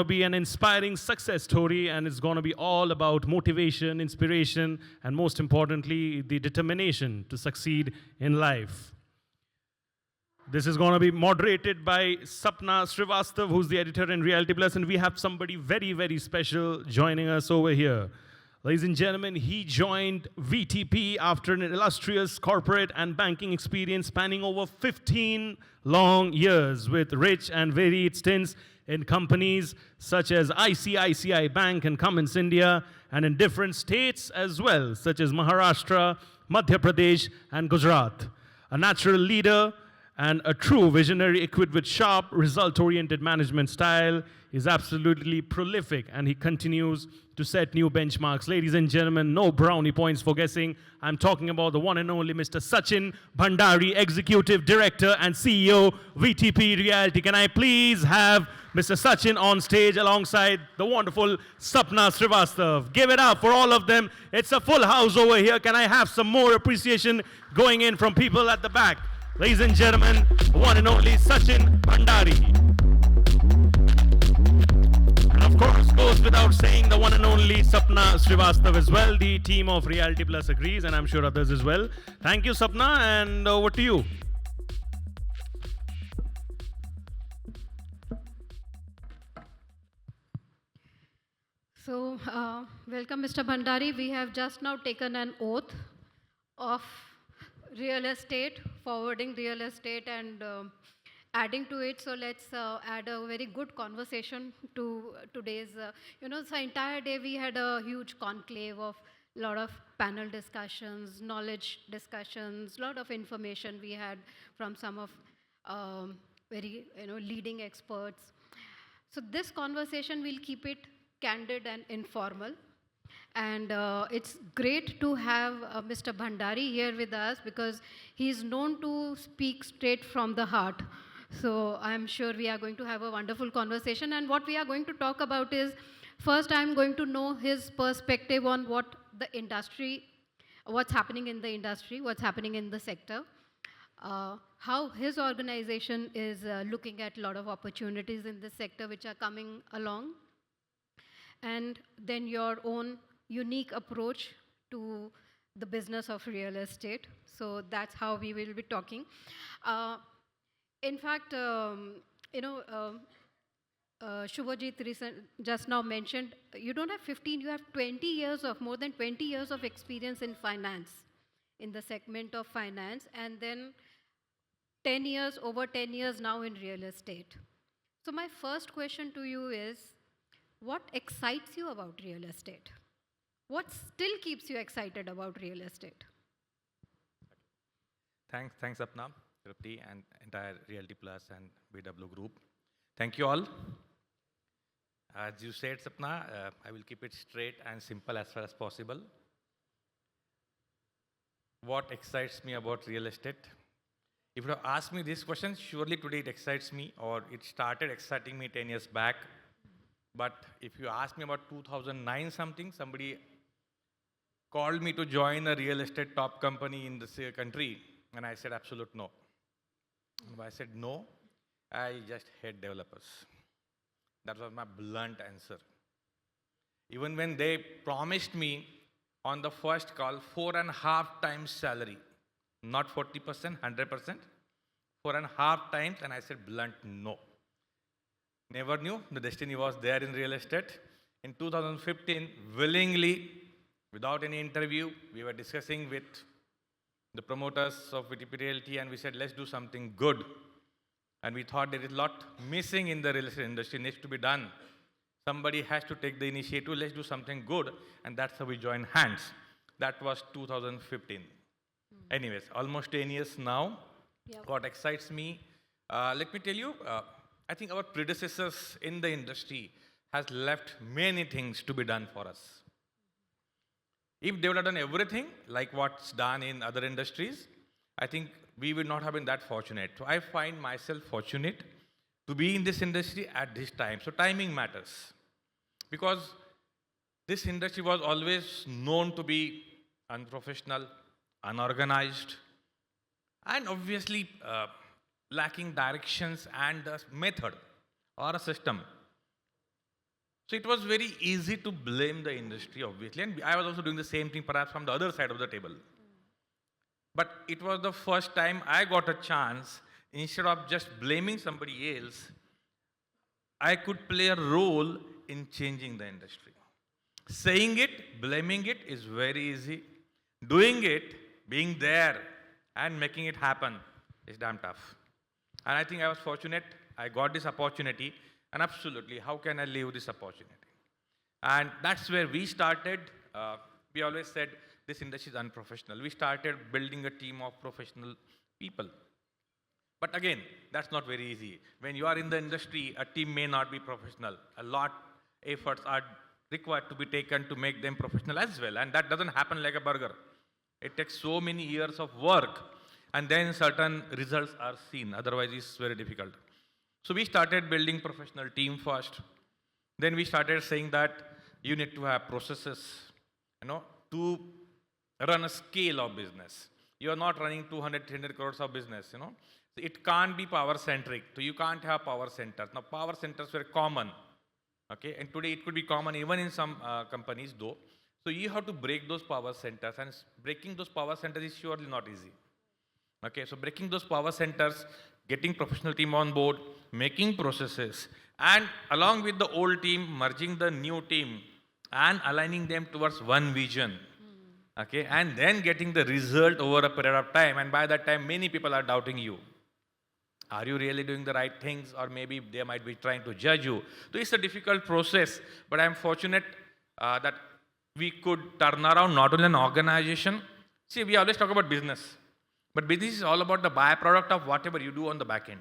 be an inspiring success story, and it's going to be all about motivation, inspiration, and most importantly, the determination to succeed in life. This is going to be moderated by Sapna Srivastava, who's the editor in Reality Plus, and we have somebody very, very special joining us over here. Ladies and gentlemen, he joined VTP after an illustrious corporate and banking experience spanning over 15 long years with rich and varied stints in companies such as ICICI Bank and Cummins India, and in different states as well, such as Maharashtra, Madhya Pradesh, and Gujarat. A natural leader and a true visionary equipped with sharp, result-oriented management style. Is absolutely prolific, and he continues to set new benchmarks. Ladies and gentlemen, no brownie points for guessing. I'm talking about the one and only Mr. Sachin Bhandari, Executive Director and CEO, VTP Realty. Can I please have Mr. Sachin on stage alongside the wonderful Sapna Srivastava? Give it up for all of them. It's a full house over here. Can I have some more appreciation going in from people at the back? Ladies and gentlemen, one and only Sachin Bhandari. And of course, goes without saying, the one and only Sapna Srivastava as well. The team of Reality Plus agrees, and I'm sure others as well. Thank you, Sapna, and over to you. So, welcome, Mr. Bhandari. We have just now taken an oath of real estate, forwarding real estate, and adding to it. So let's add a very good conversation to today's, so entire day we had a huge conclave of a lot of panel discussions, knowledge discussions, a lot of information we had from some of very, leading experts. So this conversation, we'll keep it candid and informal. And it's great to have Mr. Bhandari here with us because he's known to speak straight from the heart. So I'm sure we are going to have a wonderful conversation. And what we are going to talk about is, first I'm going to know his perspective on what the industry, what's happening in the industry, what's happening in the sector, how his organization is looking at a lot of opportunities in this sector which are coming along, and then your own unique approach to the business of real estate. So that's how we will be talking. In fact, Shubhajit just now mentioned, you don't have 15, you have 20 years of, more than 20 years of experience in finance, in the segment of finance, and then 10 years, over 10 years now in real estate. So my first question to you is, what excites you about real estate? What still keeps you excited about real estate? Thanks, Sapna, Tripti, and entire Realty Plus and BW Group. Thank you all. As you said, Sapna, I will keep it straight and simple as far as possible. What excites me about real estate? If you have asked me this question, surely today it excites me, or it started exciting me 10 years back. But if you ask me about 2009 something, somebody called me to join a real estate top company in this country, and I said absolute no. And I said no, I just hate developers. That was my blunt answer. Even when they promised me on the first call 4.5 times salary, not 40%, 100%, 4.5 times, and I said blunt no. Never knew the destiny was there in real estate. In 2015, willingly, without any interview, we were discussing with the promoters of VTP Realty, and we said, let's do something good. And we thought there is a lot missing in the real estate industry, needs to be done. Somebody has to take the initiative, let's do something good, and that's how we joined hands. That was 2015. Anyways, almost 10 years now. Yep. What excites me, let me tell you, I think our predecessors in the industry has left many things to be done for us. If they would have done everything like what's done in other industries, I think we would not have been that fortunate. So I find myself fortunate to be in this industry at this time. So timing matters. Because this industry was always known to be unprofessional, unorganized, and obviously lacking directions and a method or a system. So it was very easy to blame the industry, obviously. And I was also doing the same thing, perhaps from the other side of the table. But it was the first time I got a chance, instead of just blaming somebody else, I could play a role in changing the industry. Saying it, blaming it is very easy. Doing it, being there, and making it happen is damn tough. And I think I was fortunate. I got this opportunity. And absolutely, how can I leave this opportunity? And that's where we started. We always said this industry is unprofessional. We started building a team of professional people. But again, that's not very easy. When you are in the industry, a team may not be professional. A lot efforts are required to be taken to make them professional as well. And that doesn't happen like a burger. It takes so many years of work, and then certain results are seen. Otherwise, it's very difficult. So we started building professional team first. Then we started saying that you need to have processes, to run a scale of business. You are not running 200, 300 crores of business, It can't be power centric. So you can't have power centers. Now power centers were common. Okay, and today it could be common even in some companies though. So you have to break those power centers, and breaking those power centers is surely not easy. Okay, so breaking those power centers, getting professional team on board, making processes, and along with the old team, merging the new team and aligning them towards one vision. Okay, and then getting the result over a period of time, and by that time many people are doubting you. Are you really doing the right things, or maybe they might be trying to judge you? So it's a difficult process, but I'm fortunate that we could turn around not only an organization. See, we always talk about business, but business is all about the byproduct of whatever you do on the back end.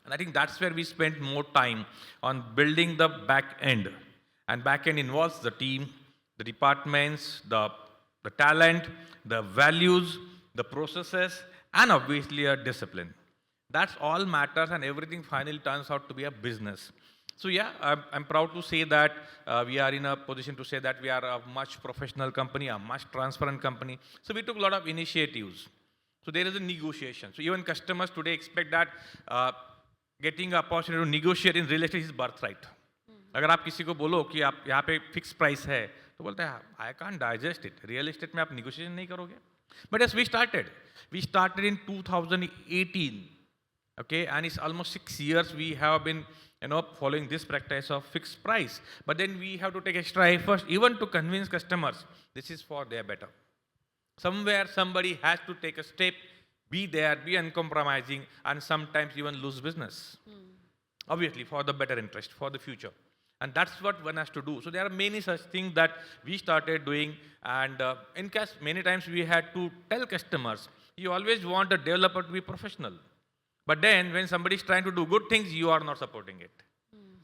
And I think that's where we spend more time on building the back end. And back end involves the team, the departments, the talent, the values, the processes, and obviously a discipline. That's all matters, and everything finally turns out to be a business. So yeah, I'm proud to say that we are in a position to say that we are a much professional company, a much transparent company. So we took a lot of initiatives. So there is a negotiation. So even customers today expect that getting an opportunity to negotiate in real estate is birthright. अगर आप किसी को बोलो कि आप यहाँ पे fix price है तो बोलते हैं I can't digest it real estate में आप निगोशिएशन नहीं करोगे but S V started in 2018 okay, and it's almost 6 years we have been following this practice of fixed price, but then we have to take extra effort even to convince customers this is for their better. Somewhere somebody has to take a step, be there, be uncompromising, and sometimes even lose business, obviously for the better interest, for the future. And that's what one has to do. So there are many such things that we started doing, and in case many times we had to tell customers, you always want a developer to be professional. But then when somebody is trying to do good things, you are not supporting it.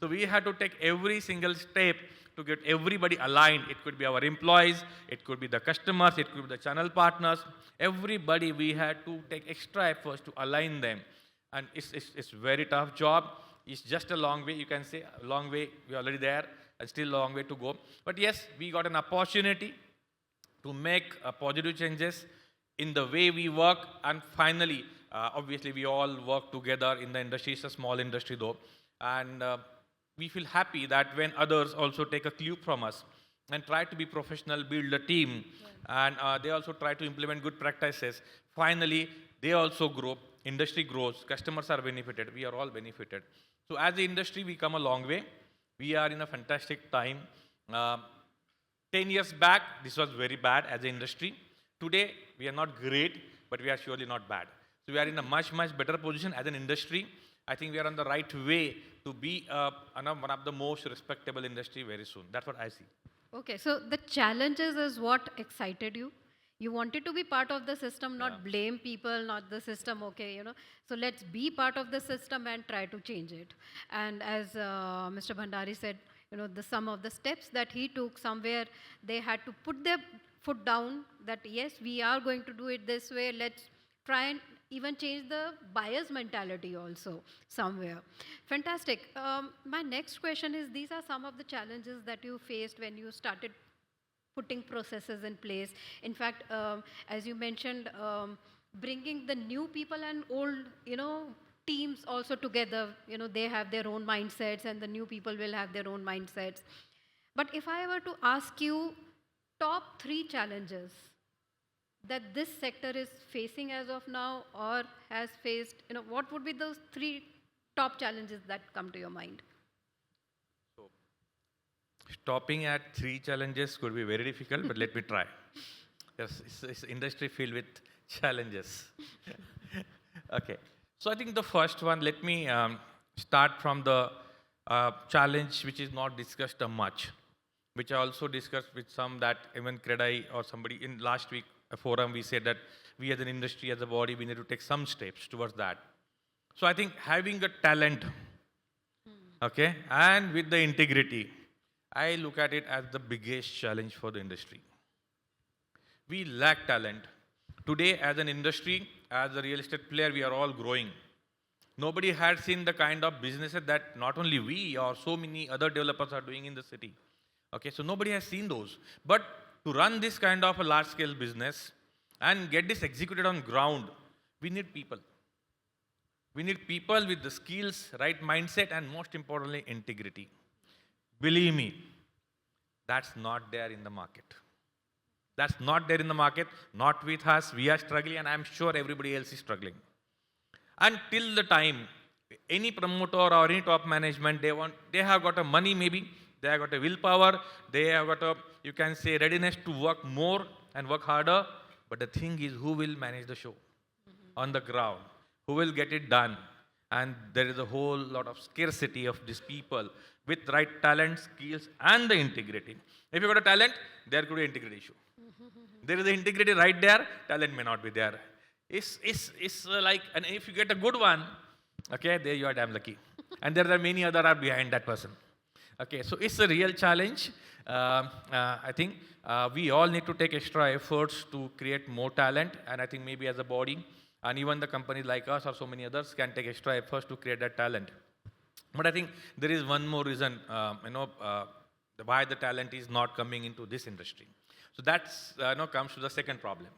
So we had to take every single step to get everybody aligned. It could be our employees, it could be the customers, it could be the channel partners. Everybody, we had to take extra efforts to align them. And it's very tough job. It's just a long way, you can say, a long way. We're already there, and still a long way to go. But yes, we got an opportunity to make positive changes in the way we work, and finally, obviously, we all work together in the industry. It's a small industry, though. And we feel happy that when others also take a cue from us and try to be professional, build a team, and they also try to implement good practices, finally, they also grow. Industry grows. Customers are benefited. We are all benefited. So as the industry, we come a long way. We are in a fantastic time. 10 years back, this was very bad as an industry. Today, we are not great, but we are surely not bad. So we are in a much, much better position as an industry. I think we are on the right way to be one of the most respectable industry very soon. That's what I see. Okay, so the challenges is what excited you. You wanted to be part of the system, not blame people, not the system, okay, So let's be part of the system and try to change it. And as Mr. Bhandari said, some of the steps that he took, somewhere they had to put their foot down that yes, we are going to do it this way. Let's try and even change the buyer's mentality also somewhere. Fantastic. My next question is, these are some of the challenges that you faced when you started putting processes in place. In fact, as you mentioned, bringing the new people and old, teams also together, they have their own mindsets and the new people will have their own mindsets. But if I were to ask you top 3 challenges that this sector is facing as of now or has faced, what would be those 3 top challenges that come to your mind? So, stopping at 3 challenges could be very difficult, but let me try. Yes, it's industry filled with challenges. Okay. So I think the first one, let me start from the challenge which is not discussed much, which I also discussed with some that even Kedia or somebody in last week a forum, we said that we as an industry, as a body, we need to take some steps towards that. So I think having a talent, okay, and with the integrity, I look at it as the biggest challenge for the industry. We lack talent. Today, as an industry, as a real estate player, we are all growing. Nobody had seen the kind of businesses that not only we or so many other developers are doing in the city. Okay, so nobody has seen those. But to run this kind of a large-scale business and get this executed on ground, we need people. We need people with the skills, right mindset, and most importantly, integrity. Believe me, that's not there in the market. That's not there in the market, not with us. We are struggling, and I'm sure everybody else is struggling. And till the time, any promoter or any top management, they have got a money maybe, they have got a willpower, they have got a, you can say, readiness to work more and work harder. But the thing is, who will manage the show on the ground? Who will get it done? And there is a whole lot of scarcity of these people with right talent, skills, and the integrity. If you got a talent, there could be an integrity issue. There is the integrity right there, talent may not be there. It's like, and if you get a good one, okay, there you are damn lucky. And there are many other are behind that person. Okay, so it's a real challenge. I think we all need to take extra efforts to create more talent, and I think maybe as a body, and even the companies like us or so many others can take extra efforts to create that talent. But I think there is one more reason, why the talent is not coming into this industry. So that's comes to the second problem.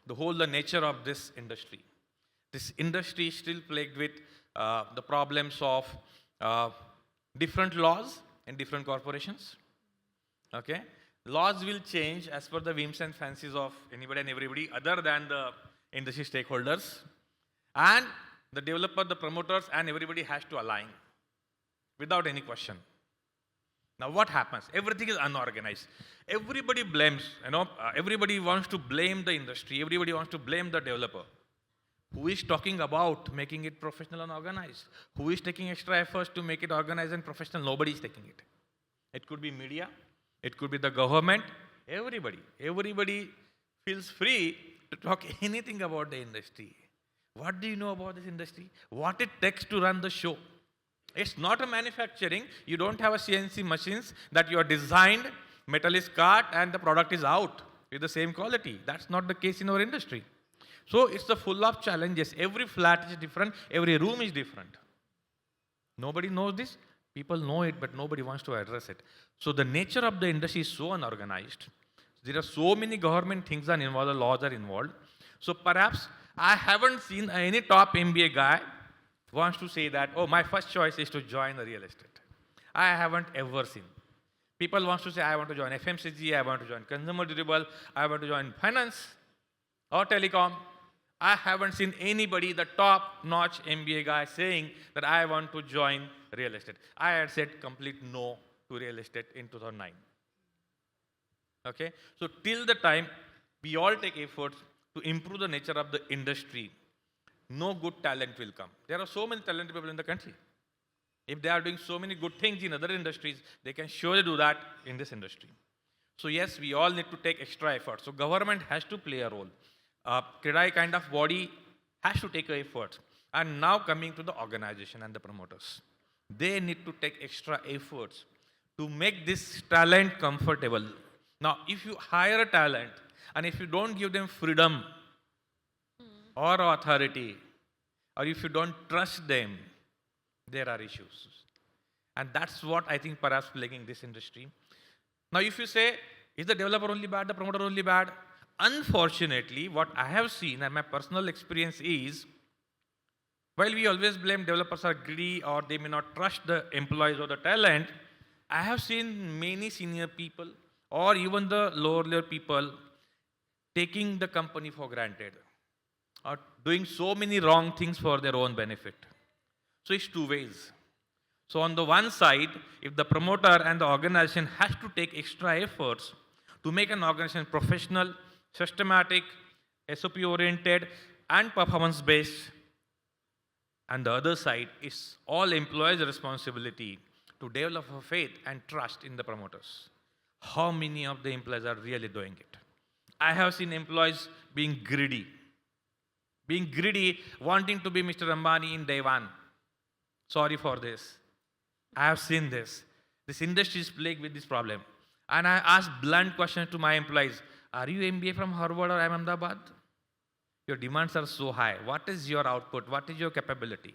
The nature of this industry. This industry is still plagued with the problems of different laws in different corporations. Okay, laws will change as per the whims and fancies of anybody and everybody other than the industry stakeholders, and the developer, the promoters, and everybody has to align without any question. Now what happens? Everything is unorganized. Everybody blames, everybody wants to blame the industry. Everybody wants to blame the developer. Who is talking about making it professional and organized? Who is taking extra efforts to make it organized and professional? Nobody is taking it. It could be media. It could be the government. Everybody. Everybody feels free to talk anything about the industry. What do you know about this industry? What it takes to run the show? It's not a manufacturing. You don't have a CNC machines that you are designed, metal is cut, and the product is out with the same quality. That's not the case in our industry. So it's full of challenges. Every flat is different. Every room is different. Nobody knows this. People know it, but nobody wants to address it. So the nature of the industry is so unorganized. There are so many government things are involved, the laws are involved. So perhaps I haven't seen any top MBA guy wants to say that, oh, my first choice is to join the real estate. I haven't ever seen. People want to say, I want to join FMCG, I want to join consumer durable, I want to join finance or telecom. I haven't seen anybody, the top-notch MBA guy, saying that I want to join real estate. I had said complete no to real estate in 2009. Okay? So till the time we all take efforts to improve the nature of the industry, no good talent will come. There are so many talented people in the country. If they are doing so many good things in other industries, they can surely do that in this industry. So yes, we all need to take extra effort. So government has to play a role. Kedia kind of body has to take effort. And now coming to the organization and the promoters. They need to take extra efforts to make this talent comfortable. Now, if you hire a talent and if you don't give them freedom or authority, or if you don't trust them, there are issues. And that's what I think perhaps plaguing this industry. Now, if you say, is the developer only bad, the promoter only bad? Unfortunately, what I have seen and my personal experience is, While we always blame developers are greedy or they may not trust the employees or the talent, I have seen many senior people or even the lower layer people taking the company for granted or doing so many wrong things for their own benefit. So it's two ways. So on the one side, if the promoter and the organization has to take extra efforts to make an organization professional, systematic, SOP oriented, and performance based, and the other side is all employees' responsibility to develop a faith and trust in the promoters. How many of the employees are really doing it? I have seen employees being greedy, wanting to be Mr. Ambani in day one. Sorry for this. I have seen this. This industry is plagued with this problem. And I ask blunt questions to my employees. Are you MBA from Harvard or Ahmedabad? Your demands are so high. What is your output? What is your capability?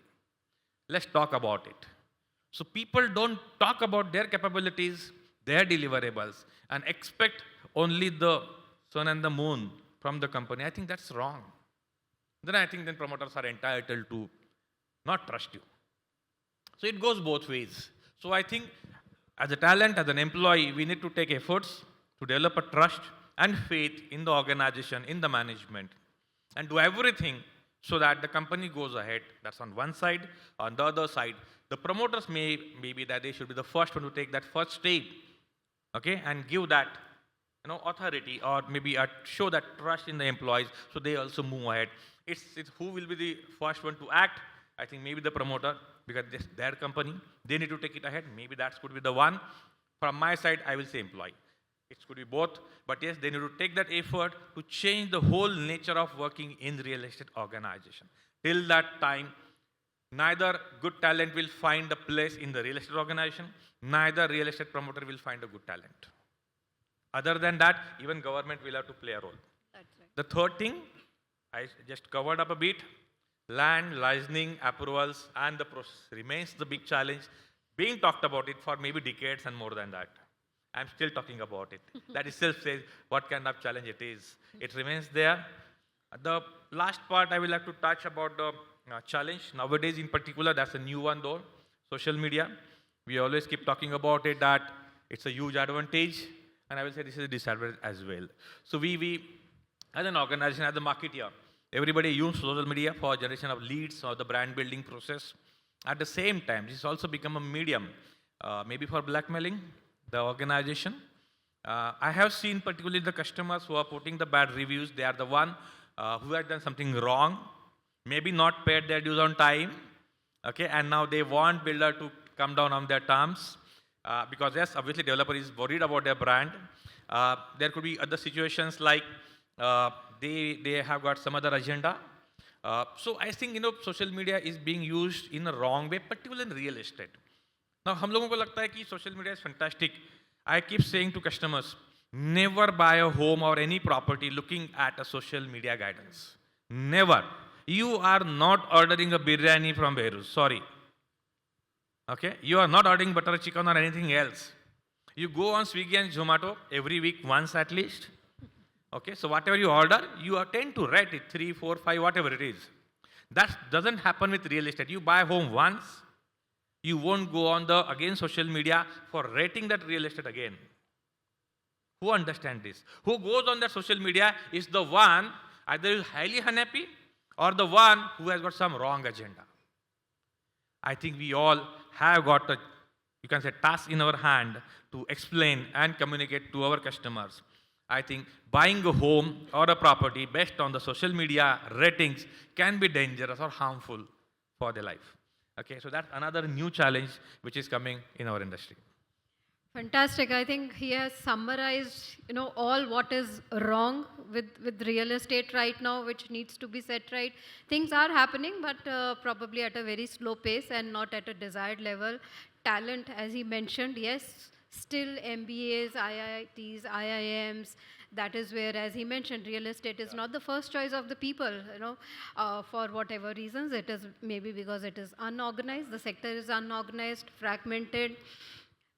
Let's talk about it. So people don't talk about their capabilities, their deliverables, and expect only the sun and the moon from the company. I think that's wrong. Then I think then promoters are entitled to not trust you. So it goes both ways. So I think as a talent, as an employee, we need to take efforts to develop a trust and faith in the organization, in the management, and do everything so that the company goes ahead. That's on one side. On the other side, the promoters maybe that they should be the first one to take that first step, okay, and give that authority or maybe show that trust in the employees so they also move ahead. It's who will be the first one to act. I think maybe the promoter, because this their company, they need to take it ahead. Maybe that could be the one. From my side, I will say employee. It could be both, but yes, they need to take that effort to change the whole nature of working in real estate organization. Till that time, neither good talent will find a place in the real estate organization, neither real estate promoter will find a good talent. Other than that, even government will have to play a role. That's right. The third thing, I just covered up a bit, land, licensing, approvals, and the process remains the big challenge, being talked about it for maybe decades and more than that. I'm still talking about it. That itself says what kind of challenge it is. It remains there. The last part I will have to touch about the challenge. Nowadays in particular, that's a new one though, social media. We always keep talking about it that it's a huge advantage, and I will say this is a disadvantage as well. So we as an organization, as a marketer, everybody uses social media for generation of leads or the brand building process. At the same time, this has also become a medium, maybe for blackmailing the organization. I have seen particularly the customers who are putting the bad reviews. They are the one who had done something wrong, maybe not paid their dues on time, okay, and now they want builder to come down on their terms because yes, obviously developer is worried about their brand. There could be other situations like they have got some other agenda. So I think social media is being used in a wrong way, particularly in real estate. Now हम लोगों को लगता है कि social media is fantastic. I keep saying to customers, never buy a home or any property looking at a social media guidance. Never. You are not ordering a biryani from Beirut. Sorry. Okay? You are not ordering butter chicken or anything else. You go on Swiggy and Zomato every week once at least. Okay? So whatever you order, you tend to rate it 3, 4, 5, whatever it is. That doesn't happen with real estate. You buy a home once, you won't go on the social media for rating that real estate again. Who understand this? Who goes on that social media is the one either is highly unhappy or the one who has got some wrong agenda. I think we all have got a, you can say, task in our hand to explain and communicate to our customers. I think buying a home or a property based on the social media ratings can be dangerous or harmful for their life. Okay, so that's another new challenge which is coming in our industry. Fantastic. I think he has summarized, all what is wrong with real estate right now, which needs to be set right. Things are happening, but probably at a very slow pace and not at a desired level. Talent, as he mentioned, yes, still MBAs, IITs, IIMs. That is where, as he mentioned, real estate is not the first choice of the people, for whatever reasons. It is maybe because it is unorganized, the sector is unorganized, fragmented.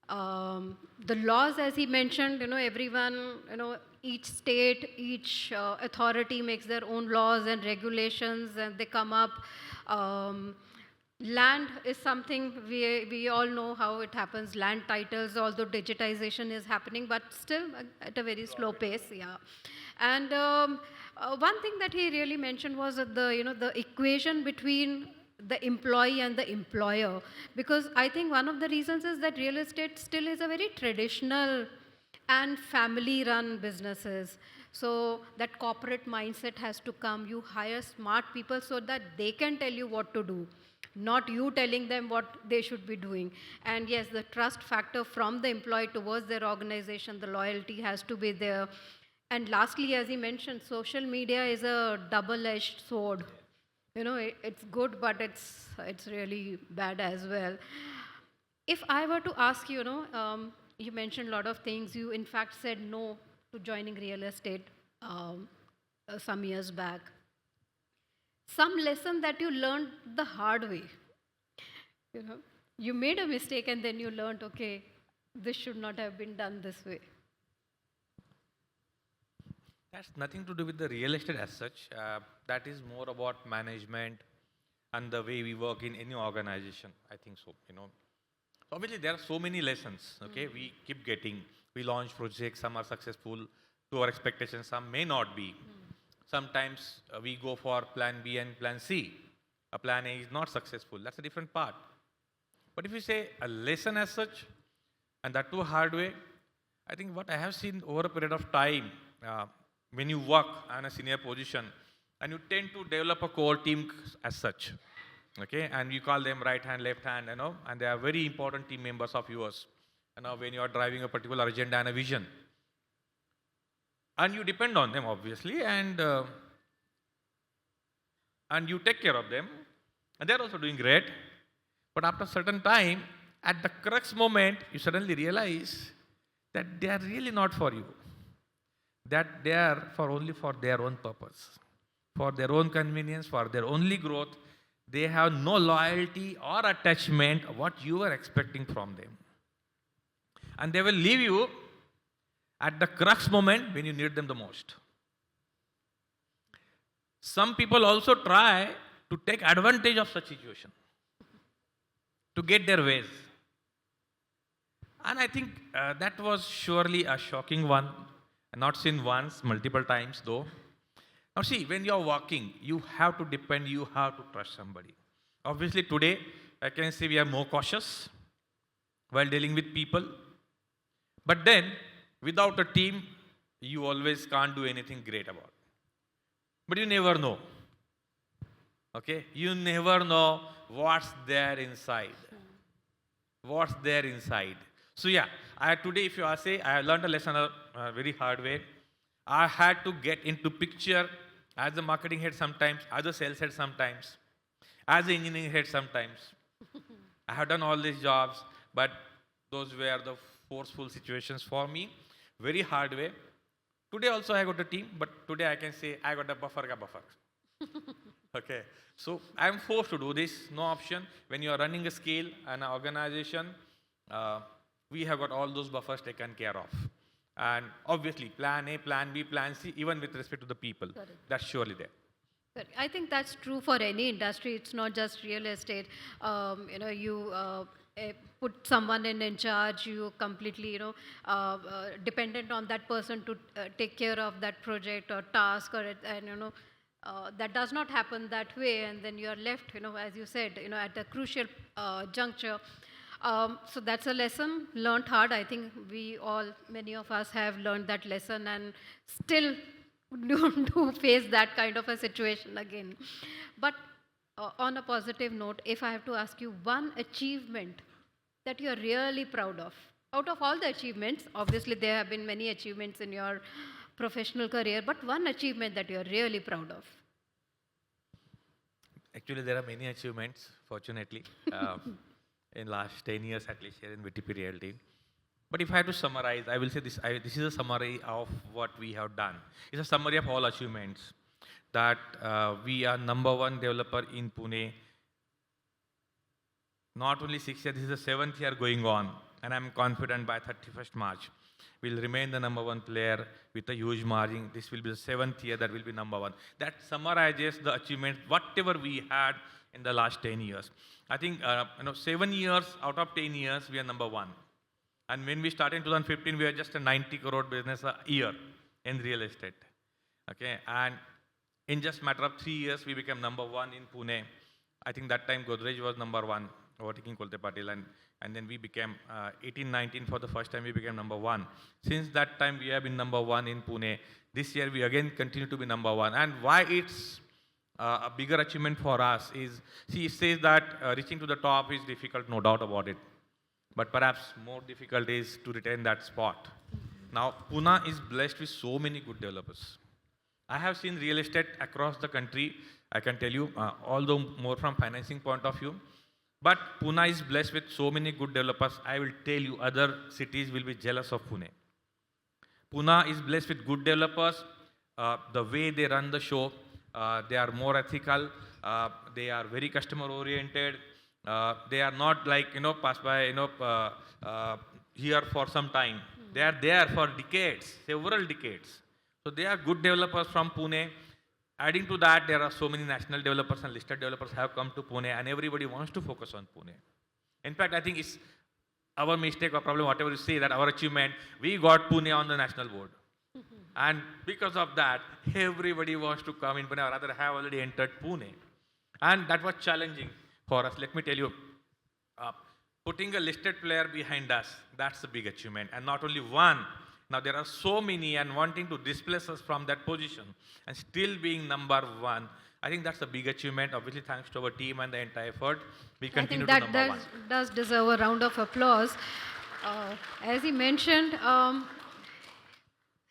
The laws, as he mentioned, everyone, each state, each authority makes their own laws and regulations, and they come up Land is something we all know how it happens. Land titles, although digitization is happening, but still at a very slow pace. Yeah, and one thing that he really mentioned was that the equation between the employee and the employer, because I think one of the reasons is that real estate still is a very traditional and family run businesses. So that corporate mindset has to come. You hire smart people so that they can tell you what to do, not you telling them what they should be doing. And yes, the trust factor from the employee towards their organization, the loyalty has to be there. And lastly, as he mentioned, social media is a double-edged sword. It's good, but it's really bad as well. If I were to ask you, you mentioned a lot of things. You, in fact, said no to joining real estate some years back. Some lesson that you learned the hard way. You made a mistake and then you learned, okay, this should not have been done this way. That's nothing to do with the real estate as such. That is more about management and the way we work in any organization. I think so. So obviously, there are so many lessons. Okay, we keep getting. We launch projects. Some are successful to our expectations. Some may not be. Sometimes we go for plan B and plan C. A plan A is not successful. That's a different part. But if you say a lesson as such, and that too hard way, I think what I have seen over a period of time, when you work on a senior position, and you tend to develop a core team as such, okay, and you call them right hand, left hand, and they are very important team members of yours, when you are driving a particular agenda and a vision, and you depend on them obviously, and you take care of them, and they are also doing great, but after a certain time, at the crux moment, you suddenly realize that they are really not for you. That they are only for their own purpose, for their own convenience, for their only growth. They have no loyalty or attachment of what you were expecting from them. And they will leave you at the crux moment when you need them the most. Some people also try to take advantage of such situation to get their ways. And I think that was surely a shocking one. Not seen once, multiple times though. Now see, when you are walking, you have to depend, you have to trust somebody. Obviously today, I can say we are more cautious while dealing with people. But then, without a team, you always can't do anything great about. But you never know. Okay? You never know what's there inside. What's there inside. So yeah, today if you say, I learned a lesson a very hard way. I had to get into picture as a marketing head sometimes, as a sales head sometimes, as an engineering head sometimes. I have done all these jobs, but those were the forceful situations for me, very hard way. Today also I got a team, but today I can say I got a buffer. Okay, so I am forced to do this, no option. When you are running a scale and an organization, we have got all those buffers taken care of. And obviously, plan A, plan B, plan C, even with respect to the people, that's surely there. I think that's true for any industry. It's not just real estate. You put someone in charge. You completely, dependent on that person to take care of that project or task, that does not happen that way. And then you are left, as you said, at a crucial juncture. So that's a lesson learned hard. I think many of us have learned that lesson and still do face that kind of a situation again. But on a positive note, if I have to ask you one achievement that you're really proud of, out of all the achievements, obviously there have been many achievements in your professional career, but one achievement that you're really proud of. Actually, there are many achievements, fortunately. In last 10 years at least here in VTP Realty. But if I have to summarize, I will say this, this is a summary of what we have done. It's a summary of all achievements. That we are #1 developer in Pune. Not only 6 years, this is the 7th year going on. And I'm confident by 31st March, we'll remain the #1 player with a huge margin. This will be the 7th year that will be #1. That summarizes the achievements, whatever we had in the last 10 years. I think 7 years out of 10 years we are number one. And when we started in 2015, we were just a 90 crore business a year in real estate. Okay, and in just matter of 3 years, we became number one in Pune. I think that time Godrej was number one, overtaking Kolte Patil, and then we became 18, 19 for the first time, we became number one. Since that time, we have been number one in Pune. This year, we again continue to be number one. And why it's a bigger achievement for us is, see, it says that reaching to the top is difficult, no doubt about it. But perhaps more difficult is to retain that spot. Now, Pune is blessed with so many good developers. I have seen real estate across the country, I can tell you, although more from financing point of view. But Pune is blessed with so many good developers. I will tell you, other cities will be jealous of Pune. Pune is blessed with good developers. The way they run the show, they are more ethical. They are very customer oriented. They are not like, pass by, here for some time. They are there for decades, several decades. So they are good developers from Pune. Adding to that, there are so many national developers and listed developers have come to Pune, and everybody wants to focus on Pune. In fact, I think it's our mistake or problem, whatever you say, that our achievement, we got Pune on the national board. And because of that, everybody wants to come in Pune, or rather have already entered Pune. And that was challenging for us. Let me tell you, putting a listed player behind us, that's a big achievement. And not only one, now there are so many and wanting to displace us from that position and still being number one. I think that's a big achievement. Obviously, thanks to our team and the entire effort, we continue to number one. I think that does deserve a round of applause. As he mentioned,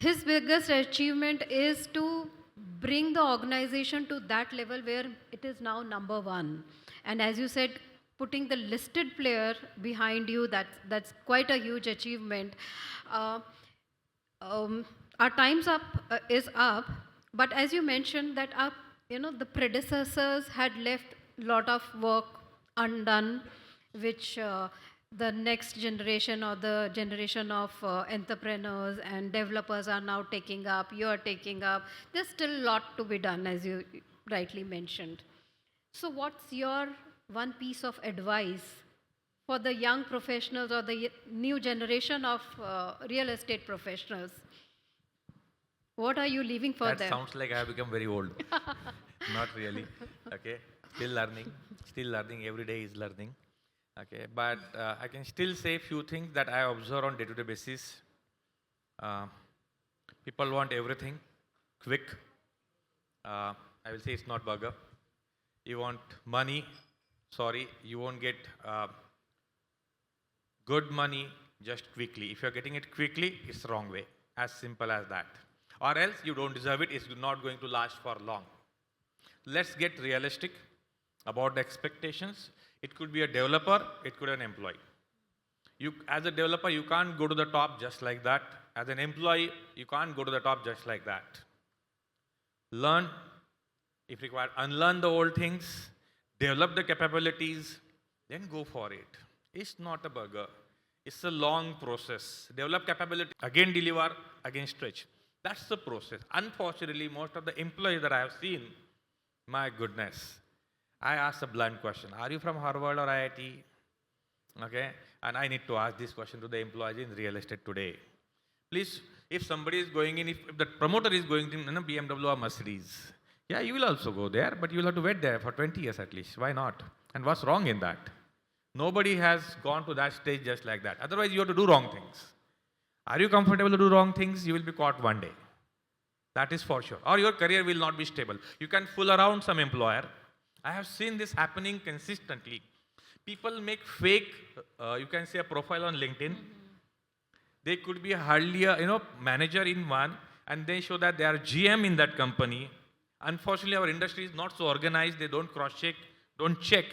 his biggest achievement is to bring the organization to that level where it is now number one. And as you said, putting the listed player behind you, that's quite a huge achievement. Our time's up is up, but as you mentioned that the predecessors had left a lot of work undone, which the next generation or the generation of entrepreneurs and developers are now taking up, you are taking up. There's still a lot to be done, as you rightly mentioned. So what's your one piece of advice for the young professionals or the new generation of real estate professionals? What are you leaving for them? That sounds like I have become very old. Not really. Okay. Still learning. Every day is learning. Okay. But I can still say a few things that I observe on day-to-day basis. People want everything quick. I will say it's not burger. You want money. Sorry, you won't get good money just quickly. If you're getting it quickly, it's the wrong way. As simple as that. Or else you don't deserve it. It's not going to last for long. Let's get realistic about the expectations. It could be a developer. It could be an employee. As a developer, you can't go to the top just like that. As an employee, you can't go to the top just like that. Learn, if required, unlearn the old things. Develop the capabilities, then go for it. It's not a burger. It's a long process. Develop capability, again deliver, again stretch. That's the process. Unfortunately, most of the employees that I have seen, my goodness, I asked a blunt question. Are you from Harvard or IIT? Okay, and I need to ask this question to the employees in real estate today. Please, if somebody is going in, if the promoter is going in BMW or Mercedes, yeah, you will also go there, but you will have to wait there for 20 years at least. Why not? And what's wrong in that? Nobody has gone to that stage just like that. Otherwise, you have to do wrong things. Are you comfortable to do wrong things? You will be caught one day. That is for sure. Or your career will not be stable. You can fool around some employer. I have seen this happening consistently. People make fake, you can say a profile on LinkedIn. They could be hardly a manager in one, and they show that they are GM in that company. Unfortunately, our industry is not so organized. They don't cross-check, don't check,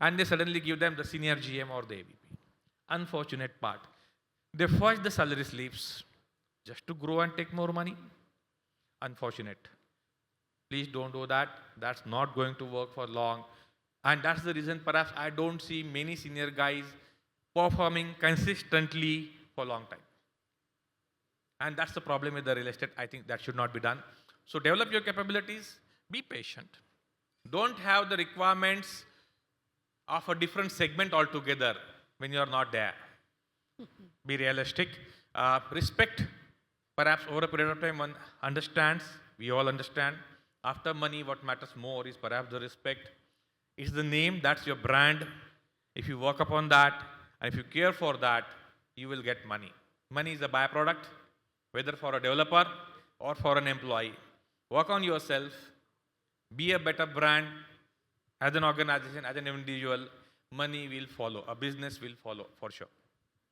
and they suddenly give them the senior GM or the AVP. Unfortunate part. They fudge the salary slips just to grow and take more money. Unfortunate. Please don't do that. That's not going to work for long. And that's the reason perhaps I don't see many senior guys performing consistently for a long time. And that's the problem with the real estate. I think that should not be done. So develop your capabilities, be patient. Don't have the requirements of a different segment altogether when you are not there. Be realistic. Respect. Perhaps over a period of time one understands, we all understand. After money, what matters more is perhaps the respect. It's the name, that's your brand. If you work upon that, and if you care for that, you will get money. Money is a byproduct, whether for a developer or for an employee. Work on yourself, be a better brand. As an organization, as an individual, money will follow, a business will follow for sure.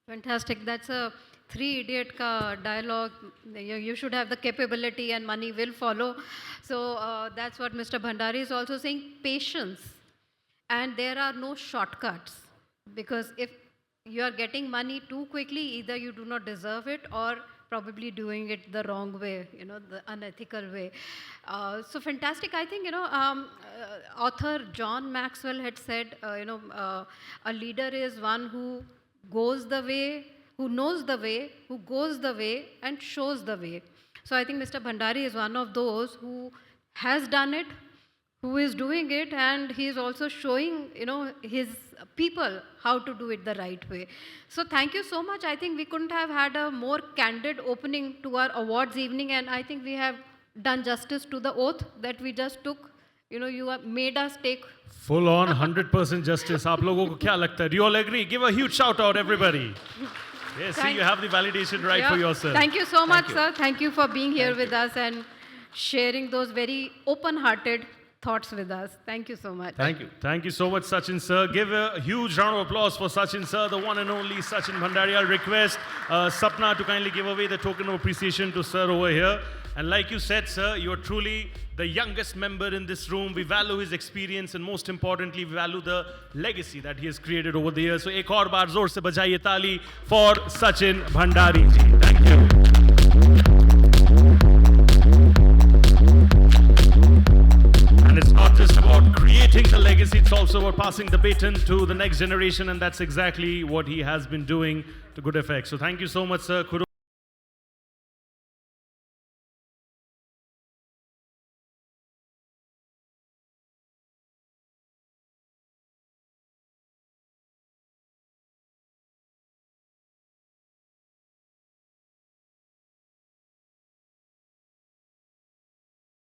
Fantastic. That's a three-idiot dialogue. You should have the capability and money will follow. So that's what Mr. Bhandari is also saying, patience. And there are no shortcuts. Because if you are getting money too quickly, either you do not deserve it or probably doing it the wrong way, the unethical way. So fantastic. I think, author John Maxwell had said, a leader is one who goes the way, who knows the way, who goes the way, and shows the way. So I think Mr. Bhandari is one of those who has done it, who is doing it, and he is also showing, his people how to do it the right way. So thank you so much. I think we couldn't have had a more candid opening to our awards evening, and I think we have done justice to the oath that we just took. You have made us take Full on 100% justice. आप लोगों को क्या लगता है? Do you all agree? Give a huge shout out, everybody. Yes, see, you have the validation right for yourself. Thank you so much, sir. Thank you for being here with us and sharing those very open-hearted thoughts with us. Thank you so much. Thank you. Thank you so much, Sachin sir. Give a huge round of applause for Sachin sir, the one and only Sachin Bhandari. I'll request Sapna to kindly give away the token of appreciation to sir over here. And like you said, sir, you are truly the youngest member in this room. We value his experience and most importantly, we value the legacy that he has created over the years. So ek aur baar zor se bajaiye taali for Sachin Bhandari ji. Thank you. And it's not just about creating the legacy, it's also about passing the baton to the next generation, and that's exactly what he has been doing to good effect. So thank you so much, sir. Kudos.